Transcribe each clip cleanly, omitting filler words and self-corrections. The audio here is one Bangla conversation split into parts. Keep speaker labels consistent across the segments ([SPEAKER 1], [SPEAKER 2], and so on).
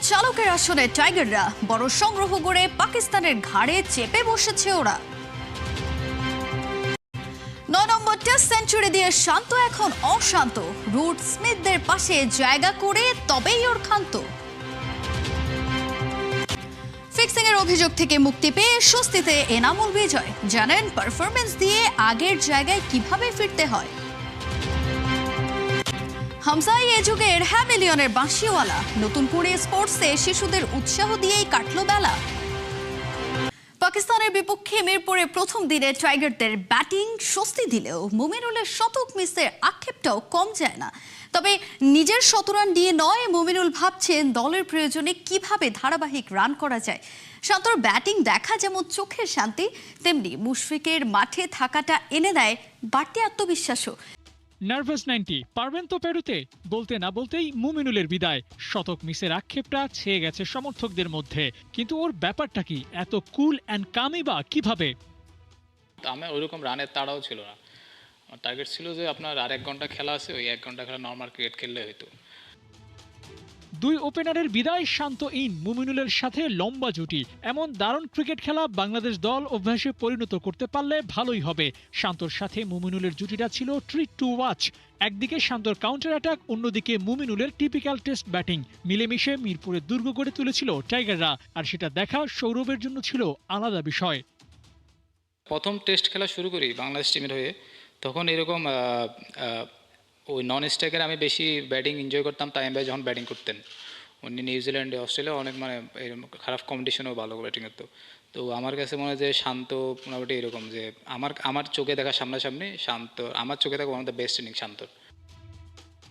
[SPEAKER 1] চালকের আসনে টাইগাররা বড় সংগ্রহ করে পাকিস্তানের ঘাড়ে চেপে বসেছে ওরা। ৯ নম্বর টেস্ট সেঞ্চুরি দিয়ে শান্ত এখন অশান্ত, রুট স্মিথদের পাশে জায়গা করে তবেই ওর ক্ষান্ত। ফিক্সিং এর অভিযোগ থেকে মুক্তি পেয়ে স্বস্তিতে এনামুল বিজয়, জানেন পারফরমেন্স দিয়ে আগের জায়গায় কিভাবে ফিরতে হয়। হামজাই এ যুগের হ্যামিলিয়নের বাঁশিওয়ালা, নতুন করে স্পোর্টসে শিশুদের উৎসাহ দিয়েই কাটলো বেলা। পাকিস্তানের বিপক্ষে মিরপুরে প্রথম দিনে টাইগারদের ব্যাটিং স্বস্তি দিলেও মুমিনুলের শতক মিসের আক্ষেপটাও কম যায় না। তবে নিজের শতরান দিয়ে নয়, মুমিনুল ভাবছেন দলের প্রয়োজনে কিভাবে ধারাবাহিক রান করা যায়। শান্তর ব্যাটিং দেখা যেমন চোখের শান্তি, তেমনি মুশফিকের মাঠে থাকাটা এনে দেয় বাড়তি আত্মবিশ্বাসও।
[SPEAKER 2] নার্ভাস 90 পারবেন তো পেরুতে, বলতে না বলতেই মুমিনুলের বিদায়। শতক মিসের আক্ষেপটা ছেয়ে গেছে সমর্থকদের মধ্যে, কিন্তু ওর ব্যাপারটা কি এত কুল অ্যান্ড কামই বা কিভাবে?
[SPEAKER 3] আমার ওইরকম রানের তাড়াও ছিল না। আমার টার্গেট ছিল যে আপনার আর 1 ঘন্টা খেলা আছে, ওই 1 ঘন্টা খেলা নর্মাল ক্রিকেট খেললে হয়তো।
[SPEAKER 2] দুই ওপেনারের বিদায়, শান্ত ইন মুমিনুলের সাথে লম্বা জুটি। এমন দারুণ ক্রিকেট খেলা বাংলাদেশ দল অভ্যাসে পরিণত করতে পারলে ভালোই হবে। শান্তর সাথে মুমিনুলের জুটিটা ছিল ট্রিট টু ওয়াচ। একদিকে শান্তর কাউন্টার অ্যাটাক, অন্যদিকে মুমিনুলের টিপিক্যাল টেস্ট ব্যাটিং মিলেমিশে মিরপুরে দুর্গ গড়ে তুলেছিল টাইগাররা, আর সেটা দেখা সৌরভের জন্য ছিল আলাদা বিষয়।
[SPEAKER 3] প্রথম টেস্ট খেলা শুরু করি বাংলাদেশ টিমের হয়ে, তখন এরকম ওই নন স্ট্রাইকার আমি বেশি ব্যাটিং এনজয় করতাম। তাইম ভাই যখন ব্যাটিং করতেন, উনি নিউজিল্যান্ডে অস্ট্রেলিয়া অনেক এরকম খারাপ কম্পিটিশনেও ভালো ব্যাটিং করতো। তো আমার কাছে মনে হয় যে শান্ত মোটামুটি এরকম যে আমার চোখে দেখা সামনাসামনি শান্ত, আমার চোখে দেখা one of the best innings শান্তর।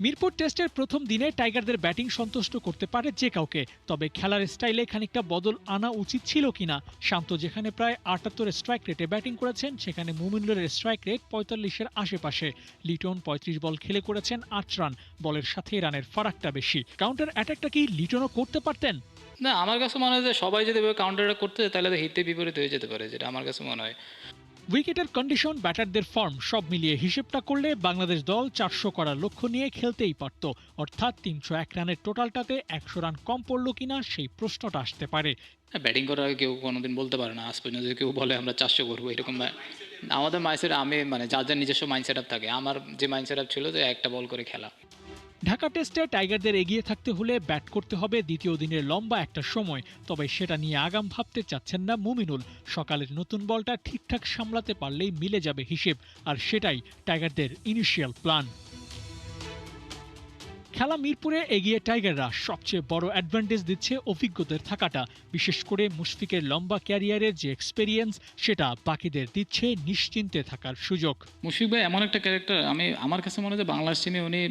[SPEAKER 2] মিরপুর টেস্টের প্রথম দিনে টাইগারদের ব্যাটিং সন্তুষ্ট করতে পারে যে কাউকে, তবে খেলার স্টাইলে খানিকটা বদল আনা উচিত ছিল কিনা। শান্ত যেখানে প্রায় ৭৮ স্ট্রাইক রেটে ব্যাটিং করেছেন, সেখানে মুমিনুলের স্ট্রাইক রেট ৪৫-এর আশেপাশে। লিটন ৩৫ বল খেলে করেছেন ৮ রান, বলের সাথে রানের ফারাকটা বেশি। কাউন্টার অ্যাটাকটা কি লিটনও করতে পারতেন?
[SPEAKER 3] না, আমার কাছে মনে হয় যে সবাই যদি কাউন্টার করতে তাহলে তো হিতে বিপরীত হয়ে যেতে পারে, যেটা আমার কাছে মনে হয়।
[SPEAKER 2] উইকেটের কন্ডিশন, ব্যাটারদের ফর্ম সব মিলিয়ে হিসেবটা করলে বাংলাদেশ দল ৪০০ করার লক্ষ্য নিয়ে খেলতেই পারত। অর্থাৎ ৩০১ রানের টোটালটাতে ১০০ রান কম পড়ল কিনা সেই প্রশ্নটা আসতে পারে।
[SPEAKER 3] ব্যাটিং করার আগে কেউ কোনোদিন বলতে পারে না, আজ পর্যন্ত কেউ বলে আমরা ৪০০ করবো এরকম। আমাদের মাইন্ডসেট, আমি যার যার নিজস্ব মাইন্ডসেট আপ থাকে। আমার যে মাইন্ডসেট আপ ছিল যে একটা বল করে খেলা।
[SPEAKER 2] ঢাকা টেস্টে টাইগারদের এগিয়ে থাকতে হলে ব্যাট করতে হবে দ্বিতীয় দিনের লম্বা একটা সময়, তবে সেটা নিয়ে আগাম ভাবতে চাচ্ছেন না মুমিনুল। সকালের নতুন বলটা ঠিকঠাক সামলাতে পারলেই মিলে যাবে হিসেব, আর সেটাই টাইগারদের ইনিশিয়াল প্ল্যান। খেলা মিরপুরে এগিয়ে টাইগাররা সবচেয়ে বড় অ্যাডভান্টেজ দিচ্ছে অভিজ্ঞতার থাকাটা। বিশেষ করে মুশফিকের লম্বা ক্যারিয়ারের যে এক্সপেরিয়েন্স, সেটা বাকিদের দিচ্ছে নিশ্চিন্তে থাকার সুযোগ।
[SPEAKER 3] মুশফিক ভাই এমন একটা ক্যারেক্টার, আমার কাছে মনে হয় যে বাংলাদেশ টিমে উনি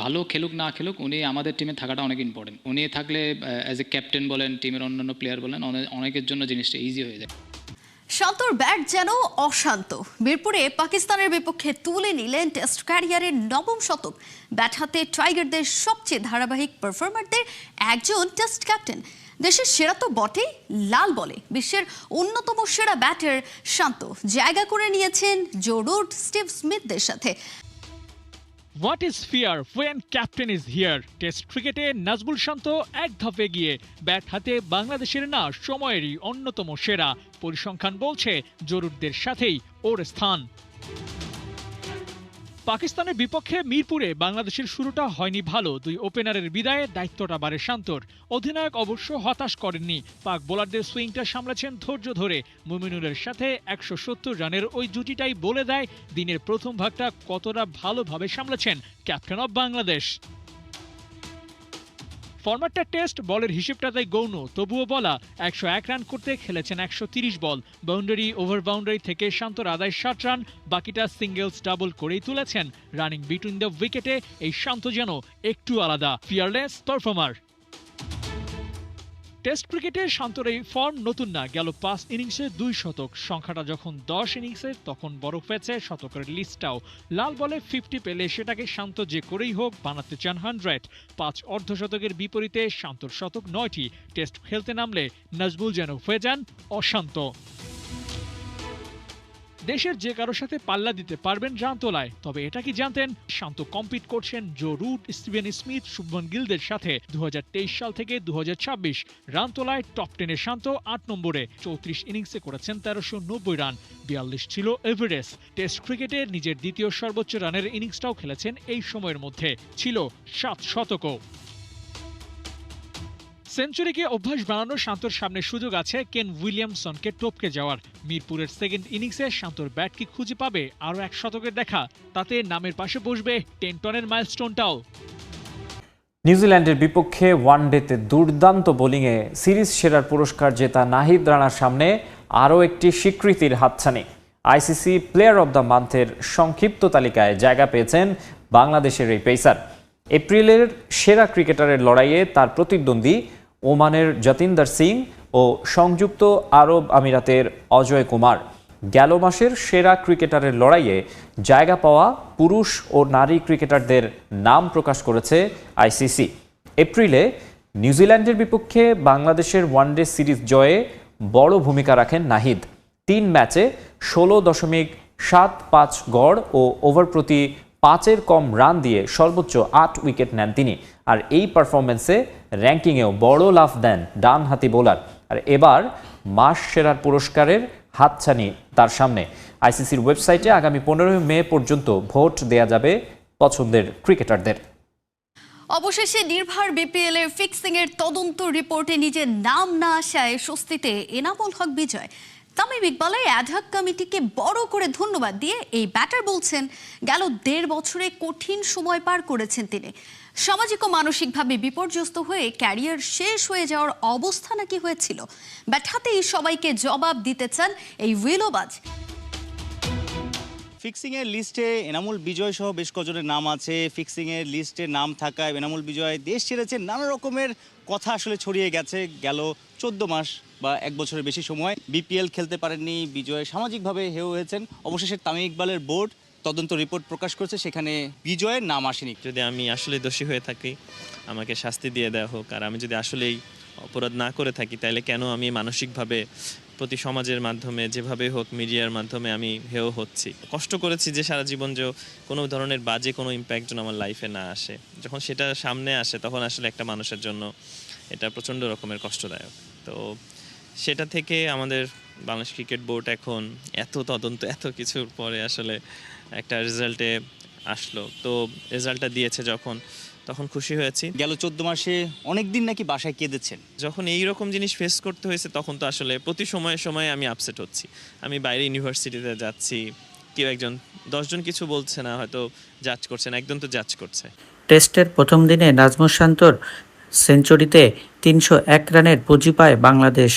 [SPEAKER 3] ভালো খেলুক না খেলুক, উনি আমাদের টিমে থাকাটা অনেক ইম্পর্টেন্ট। উনি থাকলে অ্যাজ এ ক্যাপ্টেন বলেন, টিমের অন্যান্য প্লেয়ার বলেন, অনেকের জন্য জিনিসটা ইজি হয়ে যায়।
[SPEAKER 1] শান্তর ব্যাট যেন অশান্ত। মিরপুরে পাকিস্তানের বিপক্ষে তুলে নিলেন টেস্ট ক্যারিয়ারের ৯ম শতক। ব্যাট হাতে টাইগারদের সবচেয়ে ধারাবাহিক পারফর্মারদের একজন টেস্ট ক্যাপ্টেন। দেশের সেরা তো বটেই, লাল বলে বিশ্বের অন্যতম সেরা ব্যাটার শান্ত জায়গা করে নিয়েছেন জো রুট, স্টিভ স্মিথদের সাথে।
[SPEAKER 2] What is fear when captain is here. Test ক্রিকেটে নাজমুল শান্ত এক ধাপ এগিয়ে, ব্যাট হাতে বাংলাদেশের না সময়েরই অন্যতম সেরা। পরিসংখ্যান বলছে জরুরদের সাথেই ওর স্থান। পাকিস্তানের বিপক্ষে মিরপুরে বাংলাদেশের শুরুটা হয়নি ভালো। দুই ওপেনারের বিদায়ে দায়িত্বটা বাড়ে শান্তর। অধিনায়ক অবশ্য হতাশ করেননি, পাক বোলারদের সুইংটা সামলেছেন ধৈর্য ধরে। মুমিনুলের সাথে ১৭০ রানের ওই জুটিটাই বলে দেয় দিনের প্রথম ভাগটা কতটা ভালোভাবে সামলেছেন ক্যাপ্টেন অব বাংলাদেশ। ফরম্যাটটা টেস্ট, বলের হিসেবটা তাই গৌণ, তবুও বলা ১০১ রান করতে খেলেছেন ১৩০ বল। বাউন্ডারি ওভার বাউন্ডারি থেকে শান্তর আদায় ৬০ রান, বাকিটা সিঙ্গেলস ডাবল করেই তুলেছেন। রানিং বিটুইন দ্য উইকেটে এই শান্ত যেন একটু আলাদা, ফিয়ারলেস পারফর্মার। টেস্ট ক্রিকেটে শান্তর এই ফর্ম নতুন না, গেল ৫ ইনিংসে ২ শতক। সংখ্যাটা যখন ১০ ইনিংসে, তখন বড় হয়েছে শতকের লিস্টটাও। লাল বলে 50 পেলে সেটাকে শান্ত যে করেই হোক বানাতে চান 100। ৫ অর্ধশতকের বিপরীতে শান্তর শতক ৯টি। টেস্ট খেলতে নামলে নাজমুল যেন হয়ে যান অশান্ত। দেশের যে কারোর সাথে পাল্লা দিতে পারবেন রান তোলায়। তবে এটা কি জানতেন, শান্ত কম্পিট করছেন Joe Root, Steven Smith, Shubman গিলদের সাথে। 2023 সাল থেকে 2026 রান তোলায় টপ 10-এ শান্ত 8 নম্বরে। 34 ইনিংসে করেছেন 1390 রান, 42 ছিল এভারেজ। টেস্ট ক্রিকেটে নিজের দ্বিতীয় সর্বোচ্চ রানের ইনিংসটাও খেলেছেন এই সময়ের মধ্যে, ছিল 7 শতকও। সেঞ্চুরিকে অভ্যাস বানানোর শান্তর সামনে সুযোগ আছে কেন উইলিয়ামসনকে টপকে যাওয়ার। মিরপুরের সেকেন্ড ইনিংসে শান্তর ব্যাট কি খুঁজে পাবে আরও 1 শতকের দেখা? তাতে নামের পাশে বসবে 10 টনের মাইলস্টোনটাও।
[SPEAKER 4] নিউজিল্যান্ডের বিপক্ষে ওয়ানডেতে দুর্দান্ত বোলিংয়ে সিরিজ সেরার পুরস্কার জেতা নাহিদ রানার সামনে আরও একটি স্বীকৃতির হাতছানি। আইসিসি প্লেয়ার অব দ্য মান্থের সংক্ষিপ্ত তালিকায় জায়গা পেয়েছেন বাংলাদেশের এই পেসার। এপ্রিলের সেরা ক্রিকেটারের লড়াইয়ে তার প্রতিদ্বন্দ্বী ওমানের যতীন্দর সিং ও সংযুক্ত আরব আমিরাতের অজয় কুমার। গেল মাসের সেরা ক্রিকেটারের লড়াইয়ে জায়গা পাওয়া পুরুষ ও নারী ক্রিকেটারদের নাম প্রকাশ করেছে আইসিসি। এপ্রিলে নিউজিল্যান্ডের বিপক্ষে বাংলাদেশের ওয়ানডে সিরিজ জয়ে বড় ভূমিকা রাখেন নাহিদ। 3 ম্যাচে 16.75 গড় ও ওভার প্রতি 5-এর কম রান দিয়ে সর্বোচ্চ 8 উইকেট নেন তিনি। আর এই পারফরমেন্সে র্যাঙ্কিংয়েও বড় লাফ দেন ডানহাতি বোলার। আর এবার মাস সেরার পুরস্কারের হাতছানি তার সামনে। আইসিসির ওয়েবসাইটে আগামী 15 মে পর্যন্ত ভোট দেয়া যাবে পছন্দের ক্রিকেটারদের।
[SPEAKER 1] অবশেষে নির্ভর বিপিএল এর ফিক্সিং এর তদন্ত রিপোর্টে নিজের নাম না আসায় স্বস্তিতে এনামুল হক বিজয়। তামিম ইকবালের অ্যাডহক কমিটিকে বড় করে ধন্যবাদ দিয়ে এই ব্যাটার বলছেন গেল 1.5 বছরে কঠিন সময় পার করেছেন তিনি। সামাজিক ও মানসিকভাবে বিপর্যস্ত হয়ে ক্যারিয়ার শেষ হয়ে যাওয়ার অবস্থা নাকি হয়েছিল। ব্যাট হাতেই সবাইকে জবাব দিতে চান এই উইলোবাজ।
[SPEAKER 5] ফিক্সিংয়ের লিস্টে এনামুল বিজয় সহ বেশ কজনের নাম আছে। ফিক্সিংয়ের লিস্টে নাম থাকায় এনামুল বিজয় দেশ ছেড়েছেন, নানা রকমের কথা আসলে ছড়িয়ে গেছে। গেল 14 মাস বা 1 বছরের বেশি সময় বিপিএল খেলতে পারেননি বিজয়, সামাজিকভাবে হেয় হয়েছেন। অবশেষে তামিম ইকবালের বোর্ড তদন্ত রিপোর্ট প্রকাশ করেছে, সেখানে বিজয়ের নাম আসেনি।
[SPEAKER 6] যদি আমি আসলে দোষী হয়ে থাকি আমাকে শাস্তি দিয়ে দেওয়া হোক, আর আমি যদি আসলেই অপরাধ না করে থাকি তাহলে কেন আমি মানসিকভাবে প্রতি সমাজের মাধ্যমে যেভাবে হোক মিডিয়ার মাধ্যমে আমি হেয় হচ্ছি। কষ্ট করেছি যে সারা জীবন যে কোনো ধরনের বাজে কোনো ইম্প্যাক্ট যেন আমার লাইফে না আসে। যখন সেটা সামনে আসে তখন আসলে একটা মানুষের জন্য এটা প্রচণ্ড রকমের কষ্টদায়ক। তো সেটা থেকে আমাদের বাংলাদেশ ক্রিকেট বোর্ড এখন এত তদন্ত এত কিছুর পরে আসলে একটা রেজাল্টে আসলো। তো রেজাল্টটা দিয়েছে যখন, তখন খুশি হয়েছি।
[SPEAKER 5] গেল 14 মাসে অনেক দিন নাকি বাসায় কেঁদেছেন।
[SPEAKER 6] যখন এই রকম জিনিস ফেস করতে হয়েছে তখন তো আসলে প্রতি সময়ে সময়ে আমি আপসেট হচ্ছি। আমি বাইরে ইউনিভার্সিটিতে যাচ্ছি, কেউ একজন 10 জন কিছু বলছে না, হয়তো জাজ করছে না, একদম তো জাজ করছে।
[SPEAKER 7] টেস্টের প্রথম দিনে নাজমুল শান্তর সেঞ্চুরিতে 301 রানের পুঁজি পায় বাংলাদেশ।